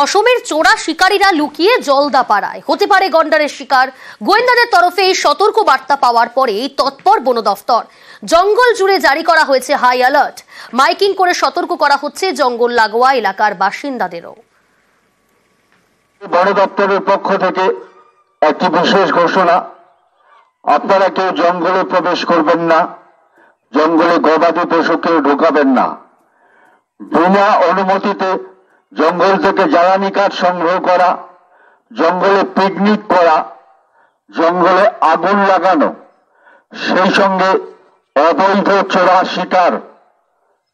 অসমের চোরা শিকারীরা লুকিয়ে জলদাপাড়ায় হতে পারে গন্ডারের শিকার। গোয়েন্দাদের তরফে এই সতর্ক বার্তা পাওয়ার পরেই তৎপর বন দফতর। জঙ্গল জুড়ে জারি করা হয়েছে হাই অ্যালার্ট। মাইকিং করে সতর্ক করা হচ্ছে জঙ্গল লাগোয়া এলাকার বাসিন্দাদেরও। বন দপ্তরের পক্ষ থেকে একটি বিশেষ ঘোষণা, আপনারা কেউ জঙ্গলে প্রবেশ করবেন না, জঙ্গলে গবাদি পশু কেউ ঢোকাবেন না। বিনা অনুমতিতে জঙ্গল থেকে জ্বালানি কাঠ সংগ্রহ করা, জঙ্গলে পিকনিক করা, জঙ্গলে আগুন লাগানো, সেই সঙ্গে অবৈধ চোরা শিকার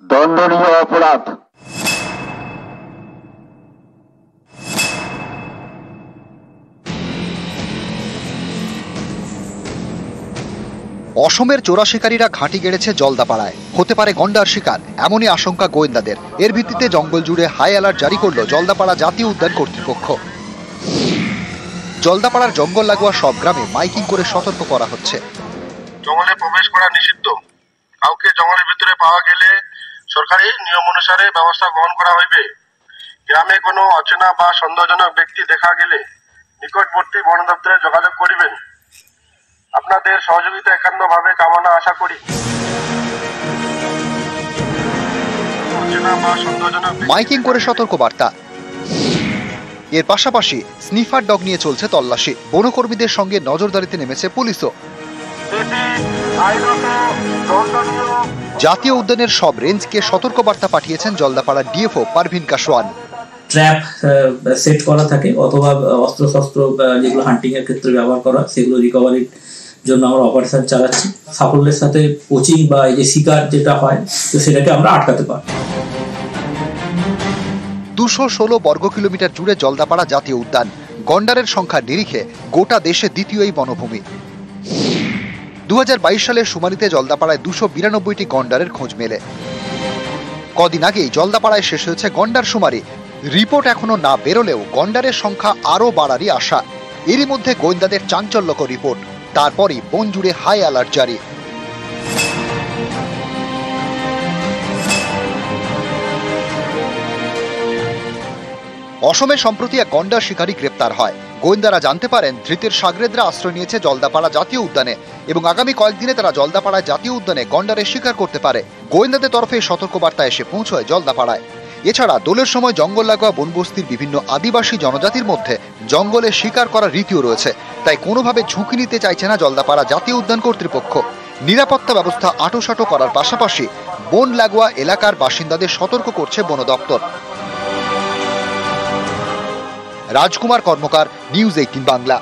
দণ্ডনীয় অপরাধ। অসমের চোরা শিকারীরা ঘাঁটি গেড়েছে জলদাপাড়ায়, হতে পারে গন্ডার শিকার, এমনই আশঙ্কা গোয়েন্দাদের। এর ভিত্তিতে জঙ্গল জুড়ে হাই অ্যালার্ট জারি করল জলদাপাড়া জাতীয় উদ্যান কর্তৃপক্ষ। জলদাপাড়ার জঙ্গল লাগোয়া সব গ্রামে মাইকিং করে সতর্ক করা হচ্ছে। জঙ্গলে প্রবেশ করা নিষিদ্ধ, কাউকে জঙ্গলের ভিতরে পাওয়া গেলে সরকারি নিয়ম অনুসারে ব্যবস্থা গ্রহণ করা হইবে। গ্রামে কোনো অচেনা বা সন্দেহজনক ব্যক্তি দেখা গেলে নিকটবর্তী বন দপ্তরে যোগাযোগ করিবেন। আপনাদের সহযোগিতা একান্তভাবে কামনা আশা করি। মাইকিং করে সতর্ক বার্তা। এর পাশাপাশি স্নিফার ডগ নিয়ে চলছে তল্লাশি। বনকর্মীদের সঙ্গে নজরদারিতে নেমেছে পুলিশও। জাতীয় উদ্যানের সব রেঞ্জকে সতর্ক বার্তা পাঠিয়েছেন জলদাপাড়ার ডিএফও পারভিন কাশওয়ান। ট্র্যাপ সেট করা থাকে অথবা অস্ত্রশস্ত্র যেগুলো হান্টিং এর ক্ষেত্রে ব্যবহার করা, সেগুলো রিকভারির জন্য আমরা অপারেশন চালাচ্ছি। সাফল্যের সাথে কোচিং বা এই যে শিকার যেটা হয়, তো সেটাকে আমরা আটকাতে পারি। 216 বর্গ কিলোমিটার জুড়ে জলদাপাড়া জাতীয় উদ্যান। গন্ডারের সংখ্যা নিরিখে গোটা দেশে দ্বিতীয় এই বনভূমি। 2022 সালে শুমানিতে জলদাপাড়ায় 292টি গন্ডারের খোঁজ মেলে। কদিন আগেই জলদাপাড়ায় শেষ হয়েছে গন্ডার শুমারি। রিপোর্ট এখনো না বেরোলেও গন্ডারের সংখ্যা আরও বাড়ারই আশা। এরই মধ্যে গোয়েন্দাদের চাঞ্চল্যকর রিপোর্ট, তারপরই বন জুড়ে হাই অ্যালার্ট জারি। অসমে সম্প্রতি এক গন্ডার শিকারী গ্রেপ্তার হয়। গোয়েন্দারা জানতে পারেন ধৃতের সাগরেদরা আশ্রয় নিয়েছে জলদাপাড়া জাতীয় উদ্যানে এবং আগামী কয়েকদিনে তারা জলদাপাড়া জাতীয় উদ্যানে গন্ডারের শিকার করতে পারে। গোয়েন্দাদের তরফে সতর্কবার্তা এসে পৌঁছয় জলদাপাড়ায়। এছাড়া দোলের সময় জঙ্গল লাগোয়া বনবস্তির বিভিন্ন আদিবাসী জনজাতির মধ্যে জঙ্গলে শিকার করার রীতিও রয়েছে, তাই কোনোভাবে ঝুঁকি নিতে চাইছে না জলদাপাড়া জাতীয় উদ্যান কর্তৃপক্ষ। নিরাপত্তা ব্যবস্থা আঁটোসাঁটো করার পাশাপাশি বন লাগোয়া এলাকার বাসিন্দাদের সতর্ক করছে বন দপ্তর। রাজকুমার কর্মকার, নিউজ 18 বাংলা।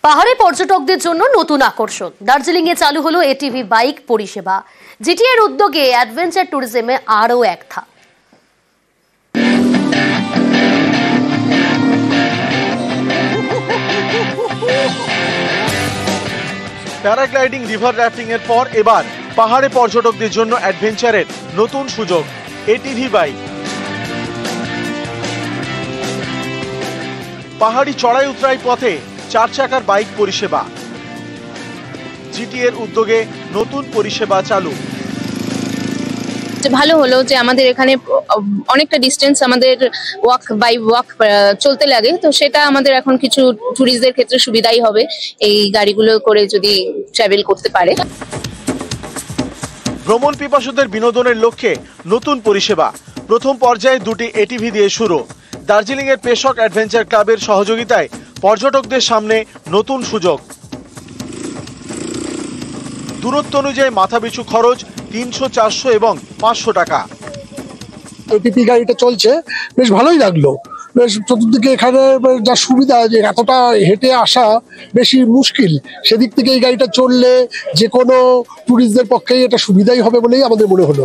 পাহাড়ে পর্যটকদের জন্য নতুন আকর্ষণ। দার্জিলিং এ চালু হলো এটিভি বাইক পরিষেবা। জিটিএর উদ্যোগে অ্যাডভেঞ্চার ট্যুরিজমে আরও এক ধাপ। প্যারাগ্লাইডিং, রিভার রাফটিং এর পর এবার পাহাড়ে পর্যটকদের জন্য অ্যাডভেঞ্চারের নতুন সুযোগ এটিভি বাইক। পাহাড়ি চড়াই উতরাই পথে 4 চাকার বাইক পরিষেবা। জিটিএর উদ্যোগে নতুন পরিষেবা চালু। ভালো হলো যে আমাদের এখানে অনেকটা ডিস্টেন্স আমাদের ওয়াক চলতে লাগে, তো সেটা আমাদের এখন কিছু ট্যুরিস্টদের ক্ষেত্রে সুবিধাই হবে এই গাড়িগুলো করে যদি ট্রাভেল করতে পারে। ভ্রমণ পিপাসুদের বিনোদনের লক্ষ্যে নতুন পরিষেবা। প্রথম পর্যায়ে 2টি এটিভি দিয়ে শুরু। দার্জিলিং এর পেশক অ্যাডভেঞ্চার ক্লাবের সহযোগিতায় পর্যটকদের সামনে নতুন সুযোগ। দূরত্ব অনুযায়ী মাথাপিছু খরচ 300, 400 এবং 500 টাকা। এটিপি গাড়িটা চলছে, বেশ ভালোই লাগলো। বেশ চতুর্দিকে এখানে যা সুবিধা, যে এতটা হেঁটে আসা বেশি মুশকিল, সেদিক থেকে এই গাড়িটা চললে যে কোনো ট্যুরিস্টদের পক্ষেই এটা সুবিধাই হবে বলেই আমাদের মনে হলো।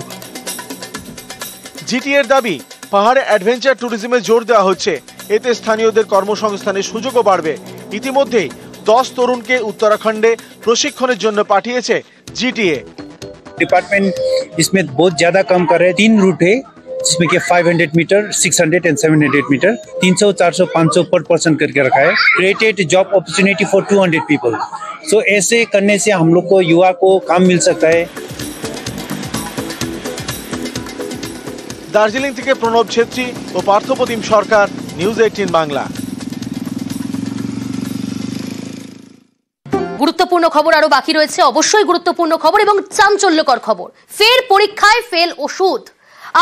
জিটিএর দাবি, পাহাড়ে অ্যাডভেঞ্চার ট্যুরিজমে জোর দেওয়া হচ্ছে, এতে স্থানীয়দের কর্মসংস্থানের সুযোগও বাড়বে। ইতিমধ্যেই 10 তরুণকে উত্তরাখণ্ডে প্রশিক্ষণের জন্য পাঠিয়েছে জিটিএ। डिपार्टमेंट इसमें बहुत ज्यादा कम कर रहे हैं। 3 रूट है जिसमें कि 500 मीटर, 600 एंड 700 मीटर, 300, 400, 500 पर पर्सन करके रखा है। Created job opportunity for 200 people. So ऐसे करने से हम लोग को, युवा को काम मिल सकता है। দার্জিলিং থেকে প্রণব ছেত্রী ও পার্থপ্রতিম সরকার, নিউজ 18 বাংলা। গুরুত্বপূর্ণ খবর আরো বাকি রয়েছে, অবশ্যই গুরুত্বপূর্ণ খবর এবং চাঞ্চল্যকর খবর। ফের পরীক্ষায় ফেল ওষুধ,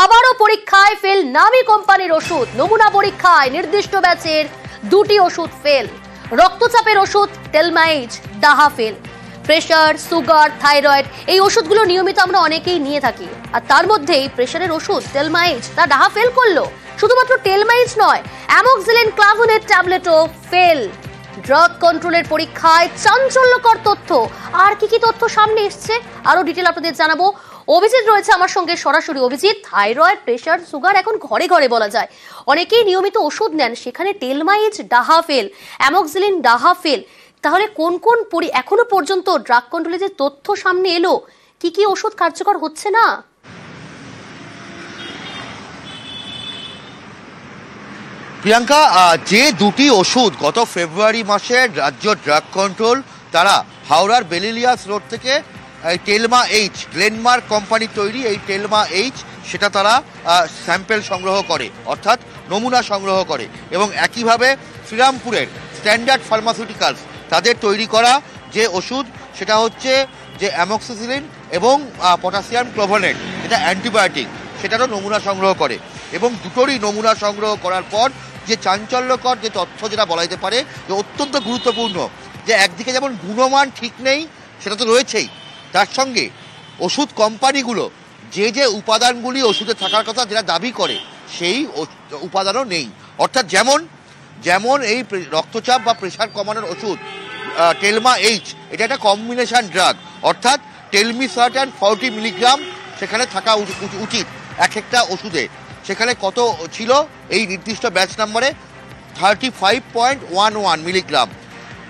আবারও পরীক্ষায় ফেল নামী কোম্পানির ওষুধ। নমুনা পরীক্ষায় নির্দিষ্ট ব্যাচের 2টি ওষুধ ফেল। রক্তচাপের ওষুধ টেলমাইজ, ডাহা ফেল। প্রেশার, সুগার, থাইরয়েড এই ওষুধগুলো নিয়মিত আমরা অনেকেই নিয়ে থাকি, আর তার মধ্যেই প্রেশারের ওষুধ টেলমাইজ তা ডাহা ফেল করলো। শুধুমাত্র টেলমাইজ নয়, অ্যামোক্সিলিন ক্লাভোনেট ট্যাবলেটও ফেল। ড্রাগ কন্ট্রোলের পরীক্ষায় চাঞ্চল্যকর তথ্য। আর কি কি তথ্য সামনে এসছে আরো ডিটেল আপনাদের জানাবো। অভিজিৎ রয়েছে আমার সঙ্গে সরাসরি। অভিজিৎ, থাইরয়েড, প্রেশার, সুগার এখন ঘরে ঘরে বলা যায়, অনেকেই নিয়মিত ওষুধ নেন, সেখানে টেলমাইজ ডাহা ফেল, অ্যামোক্সিলিন ডাহা ফেল। তাহলে কোন কোন এখনো পর্যন্ত ড্রাগ কন্ট্রোলে যে তথ্য সামনে এলো, কি কি ওষুধ কার্যকর হচ্ছে না? প্রিয়াঙ্কা, যে 2টি ওষুধ গত ফেব্রুয়ারি মাসে রাজ্য ড্রাগ কন্ট্রোল তারা হাওড়ার বেলিলিয়াস রোড থেকে টেলমা এইচ, গ্লেনমার্ক কোম্পানির তৈরি এই টেলমা এইচ, সেটা তারা স্যাম্পেল সংগ্রহ করে, অর্থাৎ নমুনা সংগ্রহ করে। এবং একইভাবে শ্রীরামপুরের স্ট্যান্ডার্ড ফার্মাসিউটিক্যালস তাদের তৈরি করা যে ওষুধ, সেটা হচ্ছে যে অ্যামোক্সিসিলিন এবং পটাশিয়াম ক্লোভোনেট, যেটা অ্যান্টিবায়োটিক, সেটারও নমুনা সংগ্রহ করে। এবং দুটোরই নমুনা সংগ্রহ করার পর যে চাঞ্চল্যকর যে তথ্য যেটা বলা যেতে পারে যে অত্যন্ত গুরুত্বপূর্ণ, যে একদিকে যেমন গুণমান ঠিক নেই সেটা তো রয়েছেই, তার সঙ্গে ওষুধ কোম্পানিগুলো যে যে উপাদানগুলি ওষুধে থাকার কথা যেটা দাবি করে সেই উপাদানও নেই। অর্থাৎ যেমন এই রক্তচাপ বা প্রেশার কমানোর ওষুধ টেলমা এইচ, এটা একটা কম্বিনেশন ড্রাগ, অর্থাৎ টেলমিসার্টান 40 মিলিগ্রাম সেখানে থাকা উচিত এক একটা ওষুধে। সেখানে কত ছিল এই নির্দিষ্ট ব্যাচ নাম্বারে? 35.11 মিলিগ্রাম।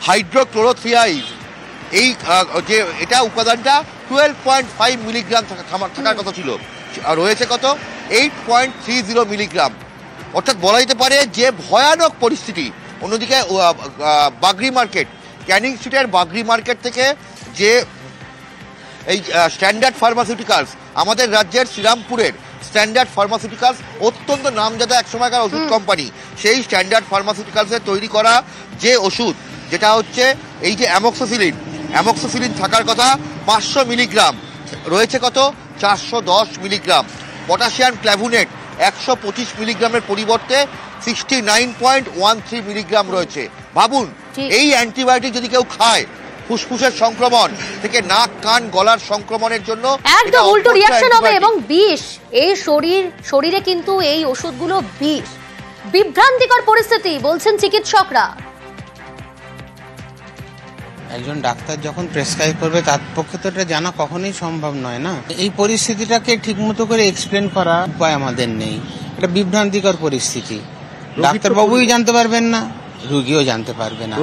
হাইড্রোক্লোরোথিয়াইড, এই যে এটা উপাদানটা 12.5 মিলিগ্রাম থাকার কথা ছিল, রয়েছে কত? 8.30 মিলিগ্রাম। অর্থাৎ বলা যেতে পারে যে ভয়ানক পরিস্থিতি। অন্যদিকে বাগরি মার্কেট, ক্যানিং স্ট্রিটের বাগরি মার্কেট থেকে যে এই স্ট্যান্ডার্ড ফার্মাসিউটিক্যালস, আমাদের রাজ্যের শ্রীরামপুরের স্ট্যান্ডার্ড ফার্মাসিউটিক্যালস অত্যন্ত নামজাদা একসময়কার ওষুধ কোম্পানি, সেই স্ট্যান্ডার্ড ফার্মাসিউটিক্যালসের তৈরি করা যে ওষুধ, যেটা হচ্ছে এই যে অ্যামোক্সিসিলিন থাকার কথা 500 মিলিগ্রাম, রয়েছে কত? 410 মিলিগ্রাম। পটাশিয়াম ক্ল্যাভোনেট 125 মিলিগ্রামের পরিবর্তে 69.13 মিলিগ্রাম রয়েছে। ভাবুন, এই অ্যান্টিবায়োটিক যদি কেউ খায়, ফুসফুসের সংক্রমণ থেকে নাক, কান, গলার সংক্রমণের জন্য একদম উল্টো রিঅ্যাকশন হবে এবং বিষ। এই শরীরে কিন্তু এই ওষুধগুলো বিষ। বিভ্রান্তিকর পরিস্থিতি বলছেন চিকিৎসকরা। একজন ডাক্তার যখন প্রেসক্রাইব করবে তার পক্ষে তো এটা জানা কখনোই সম্ভব নয় না। এই পরিস্থিতিটাকে ঠিকমতো করে এক্সপ্লেন করা উপায় আমাদের নেই। এটা বিভ্রান্তিকর পরিস্থিতি। ডাক্তারবাবুই জানতে পারবেন না, রোগীও জানতে পারবে না।